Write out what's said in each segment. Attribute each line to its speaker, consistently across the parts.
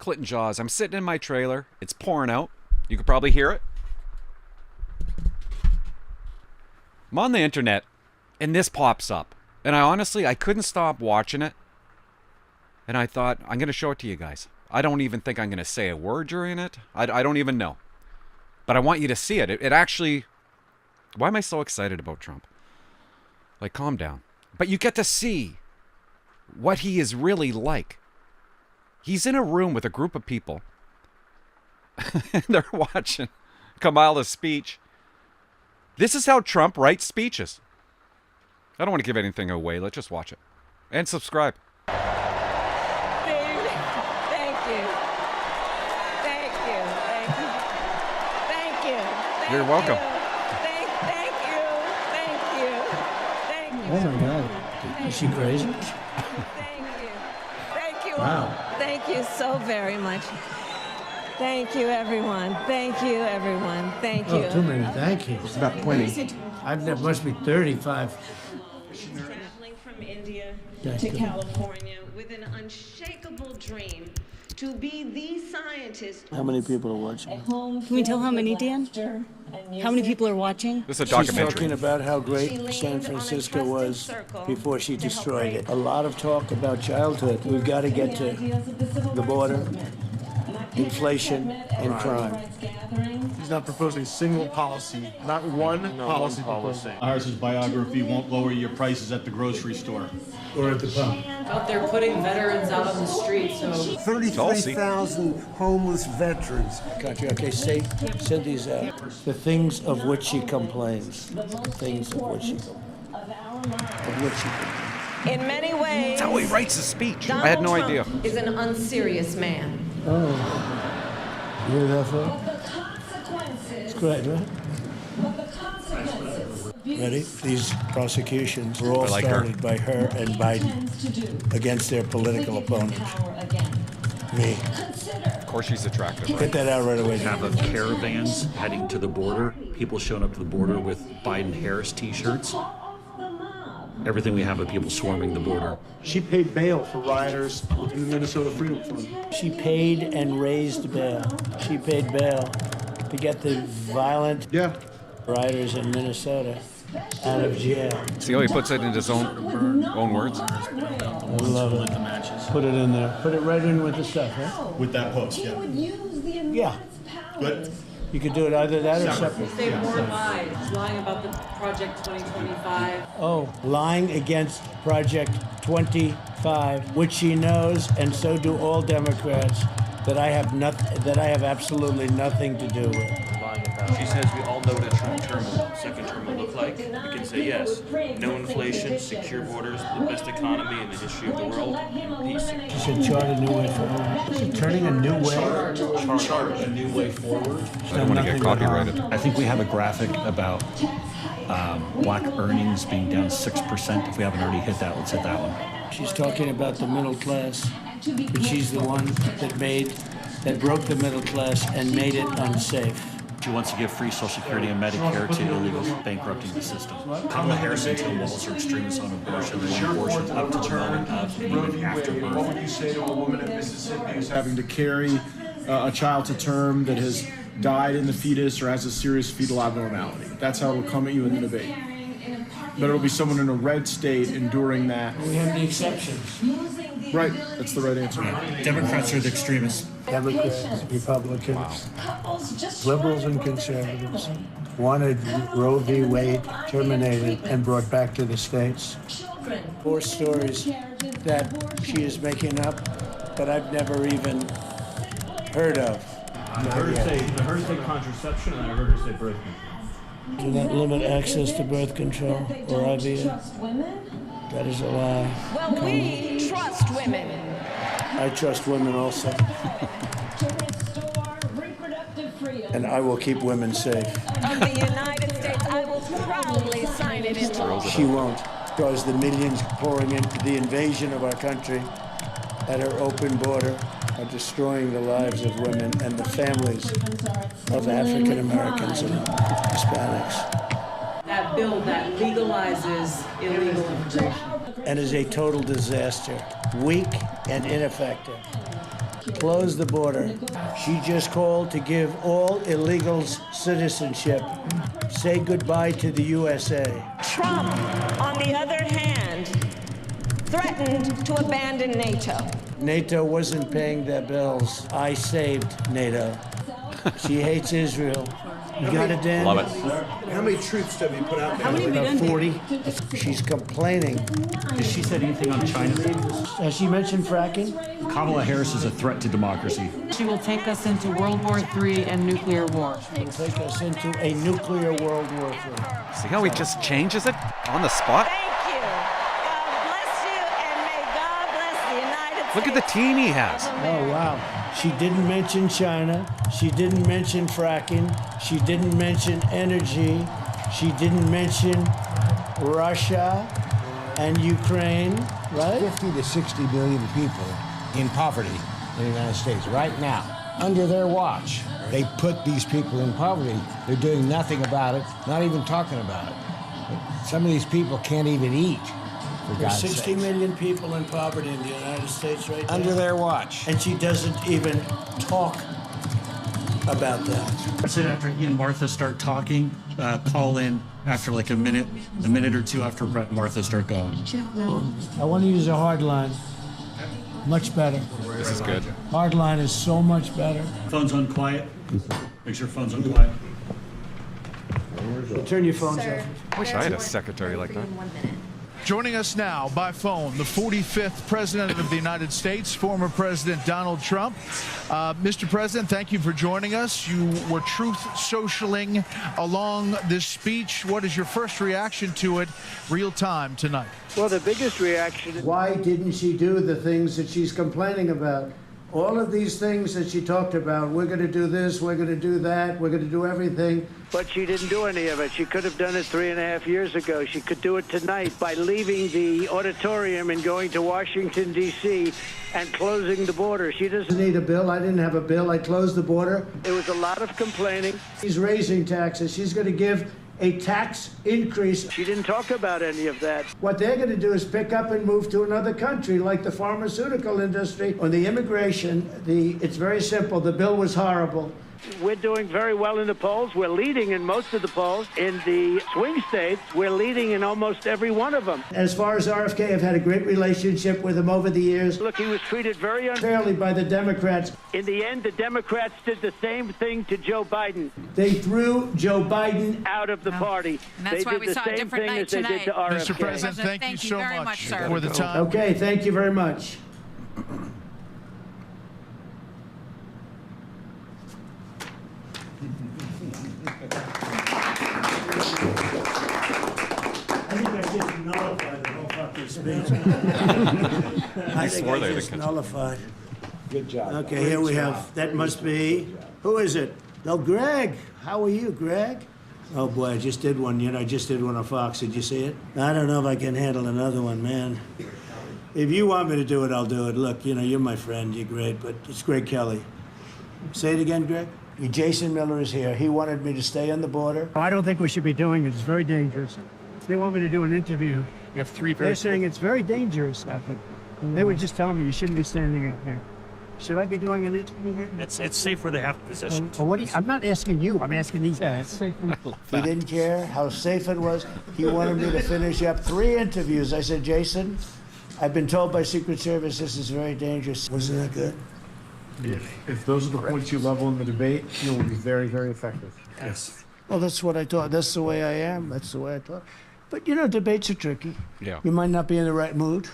Speaker 1: Clinton Jaws. I'm sitting in my trailer. It's pouring out. You could probably hear it. I'm on the internet, and this pops up. And I couldn't stop watching it. And I thought, I'm going to show it to you guys. I don't even think I'm going to say a word during it. I don't even know. But I want you to see it. It actually... Why am I so excited about Trump? Like, calm down. But you get to see what he is really like. He's in a room with a group of people. And they're watching Kamala's speech. This is how Trump writes speeches. I don't want to give anything away. Let's just watch it. And subscribe.
Speaker 2: Thank you. Thank you. Thank you. Thank you. Thank
Speaker 1: You're welcome.
Speaker 2: Thank you. Thank you. Thank you.
Speaker 3: Oh my God. Is she crazy?
Speaker 2: Thank you. Thank you.
Speaker 3: Wow.
Speaker 2: Thank you so very much. Thank you, everyone. Thank you, everyone. Thank you.
Speaker 3: Oh, too many thank yous.
Speaker 4: It's about 20.
Speaker 3: There must be 35.
Speaker 5: Traveling from India
Speaker 3: That's
Speaker 5: to
Speaker 3: good.
Speaker 5: California with an unshakable dream to be the scientist.
Speaker 3: How many people are watching?
Speaker 6: Can we tell how many, Dan? How many people are watching?
Speaker 1: This is a
Speaker 3: She's
Speaker 1: documentary.
Speaker 3: talking about how great San Francisco was before she destroyed it. A lot of talk about childhood. We've got to get to the border, inflation, and crime.
Speaker 4: He's not proposing a single policy, not one policy proposal.
Speaker 7: Harris's biography won't lower your prices at the grocery store.
Speaker 3: Or at the pump.
Speaker 8: Out there putting veterans out on the street, so
Speaker 9: 33,000 homeless veterans.
Speaker 3: Country. Okay, say these out. The things of which she complains. The things of which she complains.
Speaker 2: In many ways,
Speaker 1: That's how he writes his speech.
Speaker 5: Donald
Speaker 1: I had no
Speaker 5: Trump
Speaker 1: idea.
Speaker 5: is an unserious man.
Speaker 3: Oh. You hear that, folks? It's great, right? Ready? These prosecutions were all
Speaker 1: I like her.
Speaker 3: started by her and Biden against their political opponent, me.
Speaker 1: Of course she's attractive,
Speaker 3: Get
Speaker 1: right?
Speaker 3: that out right away.
Speaker 10: Have of caravans heading to the border, people showing up to the border with Biden-Harris t-shirts. Everything we have of people swarming the border.
Speaker 4: She paid bail for rioters in the Minnesota Freedom Fund.
Speaker 3: She paid and raised bail. She paid bail to get the violent rioters in Minnesota out of jail.
Speaker 1: See how he puts it in his own words?
Speaker 3: I love it. Put it in there. Put it right in with the stuff, right?
Speaker 7: With that post, yeah.
Speaker 3: Yeah.
Speaker 7: Good.
Speaker 3: You could do it either that or separate.
Speaker 8: say more lies, lying about the Project 2025.
Speaker 3: Oh, lying against Project 25, which she knows, and so do all Democrats, that I have absolutely nothing to do with.
Speaker 11: She says we all know what a Trump second term will look like. We can say yes. No inflation, secure borders, the best economy in the history of the world, and peace.
Speaker 3: She said chart a new way forward. Is she turning a new way?
Speaker 10: Chart a new way forward.
Speaker 1: I don't want to get copyrighted.
Speaker 10: I think we have a graphic about black earnings being down 6%. If we haven't already hit that, let's hit that one.
Speaker 3: She's talking about the middle class, but she's the one that broke the middle class and made it unsafe.
Speaker 10: She wants to give free Social Security and Medicare to illegals, bankrupting the system. Kamala Harris and Tim Walz are extremists on abortion. They want abortion up to the moment of and even after birth.
Speaker 4: What would you say to a woman in Mississippi who's having to carry a child to term that has died in the fetus or has a serious fetal abnormality? That's how it will come at you in the debate. But it'll be someone in a red state enduring that.
Speaker 3: We have the exceptions.
Speaker 4: Right, that's the right answer.
Speaker 10: Democrats are the extremists.
Speaker 9: Democrats, Republicans, liberals and conservatives wanted Roe v. Wade terminated and brought back to the states. 4 stories that she is making up that I've never even heard of.
Speaker 7: I heard her say contraception, and I heard her say birth control.
Speaker 3: Do not limit access to birth control or IVF. That is a lie.
Speaker 2: well, we trust women.
Speaker 3: I trust women also. And I will keep women safe.
Speaker 2: Of the United States, I will proudly sign it into law.
Speaker 3: She won't, because the millions pouring into the invasion of our country at her open border are destroying the lives of women and the families of African Americans and Hispanics.
Speaker 8: That bill that legalizes illegal immigration.
Speaker 3: And is a total disaster, weak and ineffective. close the border. She just called to give all illegals citizenship. Say goodbye to the USA.
Speaker 2: Trump, on the other hand, threatened to abandon NATO.
Speaker 3: NATO wasn't paying their bills. I saved NATO. She hates Israel. You got it, Dan?
Speaker 1: Love it.
Speaker 12: How many troops have you put out there?
Speaker 6: How many have we
Speaker 3: About
Speaker 6: done?
Speaker 3: 40. She's complaining.
Speaker 10: Has she said anything on China?
Speaker 3: Has she mentioned fracking?
Speaker 10: Kamala Harris is a threat to democracy.
Speaker 8: She will take us into World War III and nuclear war.
Speaker 3: It'll take us into a nuclear World War III.
Speaker 1: See how he just changes it on the spot?
Speaker 2: Thank you. God bless you, and may God bless the United States.
Speaker 1: Look at the team he has.
Speaker 3: Oh, wow. She didn't mention China. She didn't mention fracking. She didn't mention energy. She didn't mention Russia and Ukraine, right?
Speaker 13: 50 to 60 million people in poverty in the United States right now. Under their watch, they put these people in poverty. They're doing nothing about it, not even talking about it. Some of these people can't even eat.
Speaker 3: There's 60 million people in poverty in the United States right now.
Speaker 13: Under their watch.
Speaker 3: And she doesn't even talk about that.
Speaker 10: I said after he and Martha start talking, call in after like a minute or two after Brett and Martha start going.
Speaker 3: I want to use a hard line. Much better.
Speaker 1: This is good.
Speaker 3: Hard line is so much better.
Speaker 10: Phone's on quiet. Make sure phone's on quiet.
Speaker 3: Turn your phones
Speaker 2: Sir,
Speaker 3: off.
Speaker 1: Wish I had a secretary like that.
Speaker 14: Joining us now by phone, the 45th President of the United States, former President Donald Trump. Mr. President, thank you for joining us. You were truth socialing along this speech. What is your first reaction to it real time tonight?
Speaker 3: Well, the biggest reaction is why didn't she do the things that she's complaining about? All of these things that she talked about, we're going to do this, we're going to do that, we're going to do everything. But she didn't do any of it. She could have done it 3.5 years ago. She could do it tonight by leaving the auditorium and going to Washington, D.C. and closing the border. She doesn't need a bill. I didn't have a bill. I closed the border. There was a lot of complaining. She's raising taxes. She's going to give a tax increase. She didn't talk about any of that. What they're going to do is pick up and move to another country, like the pharmaceutical industry. On the immigration, it's very simple. The bill was horrible. We're doing very well in the polls. We're leading in most of the polls. In the swing states, we're leading in almost every one of them. As far as RFK, I've had a great relationship with him over the years. Look, he was treated very unfairly by the Democrats. In the end, the Democrats did the same thing to Joe Biden. They threw Joe Biden out of the party.
Speaker 15: And that's why we saw a different night tonight.
Speaker 14: They did to RFK. Mr. President, thank you so
Speaker 15: very
Speaker 14: much
Speaker 15: sir.
Speaker 14: for the time.
Speaker 3: Okay, thank you very much. I think I just nullified the whole fucking speech. I think I just nullified.
Speaker 13: Good job.
Speaker 3: Okay, here we have, that must be, who is it? No, Greg. How are you, Greg? Oh, boy, I just did one, I just did one on Fox. Did you see it? I don't know if I can handle another one, man. If you want me to do it, I'll do it. Look, you're my friend. You're great, but it's Greg Kelly. Say it again, Greg. Jason Miller is here. He wanted me to stay on the border.
Speaker 9: I don't think we should be doing it. It's very dangerous. They want me to do an interview.
Speaker 12: We have three
Speaker 9: They're saying it's very dangerous. They were just telling me you shouldn't be standing in here. Should I be doing an interview here?
Speaker 10: It's safe where they have positions.
Speaker 9: I'm not asking you. I'm asking these guys.
Speaker 3: He didn't care how safe it was. He wanted me to finish up 3 interviews. I said, Jason, I've been told by Secret Service this is very dangerous. Wasn't that good?
Speaker 4: If those are the points you level in the debate, you will be very, very effective.
Speaker 10: Yes.
Speaker 3: Well, that's what I thought. That's the way I am. That's the way I thought. But, debates are tricky.
Speaker 1: Yeah.
Speaker 3: You might not be in the right mood.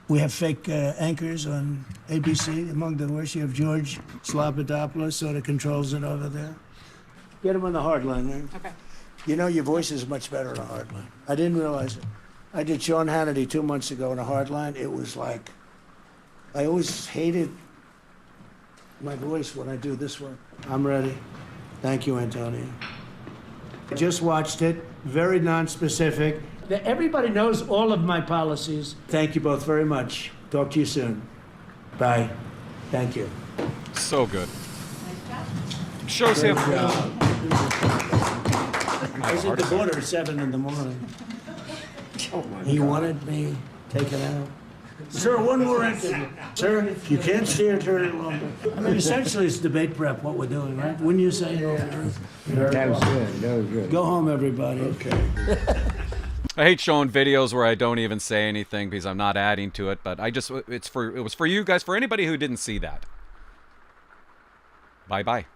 Speaker 3: We have fake anchors on ABC. Among the worst, you have George Slobodopoulos sort of controls it over there. Get him on the hard line there.
Speaker 15: Okay.
Speaker 3: Your voice is much better on a hard line. I didn't realize it. I did Sean Hannity 2 months ago on a hard line. It was like, I always hated my voice when I do this one. I'm ready. Thank you, Antonio. Just watched it. Very non-specific. Everybody knows all of my policies. Thank you both very much. Talk to you soon. Bye. Thank you.
Speaker 1: So good. Show Sam.
Speaker 3: I was at the border at 7 in the morning. He wanted me taken out.
Speaker 9: Sir, one more interview. Sir, you can't stay here very long. I mean, essentially, it's debate prep, what we're doing, right? Wouldn't you say?
Speaker 13: That was good. That was good.
Speaker 9: Go home, everybody. Okay.
Speaker 1: I hate showing videos where I don't even say anything because I'm not adding to it, but it was for you guys, for anybody who didn't see that. Bye-bye.